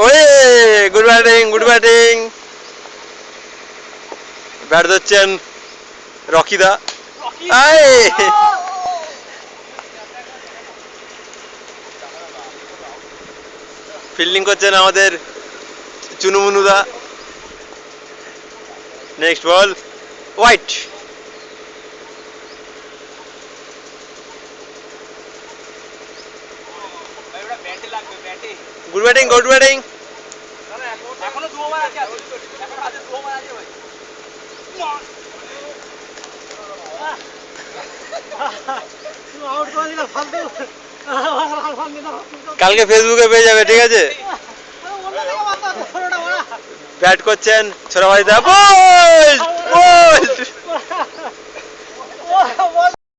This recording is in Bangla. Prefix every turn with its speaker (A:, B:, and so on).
A: ওয়ে গুড ব্যাটিং ব্যাট ধরছেন রকিদা। ফিল্ডিং করছেন আমাদের চুনুমুনুদা। নেক্সট বল হোয়াইট। গুড ব্যাটিং
B: এখনো 2 ওভার আছে, এখন হাতে 2 ওভার আছে ভাই।
C: আউট করে দিলা ফালতু।
A: কালকে ফেসবুকে পেয়ে যাবে, ঠিক আছে। ব্যাট করছেন ছোড়া ভাই দা, বল বল।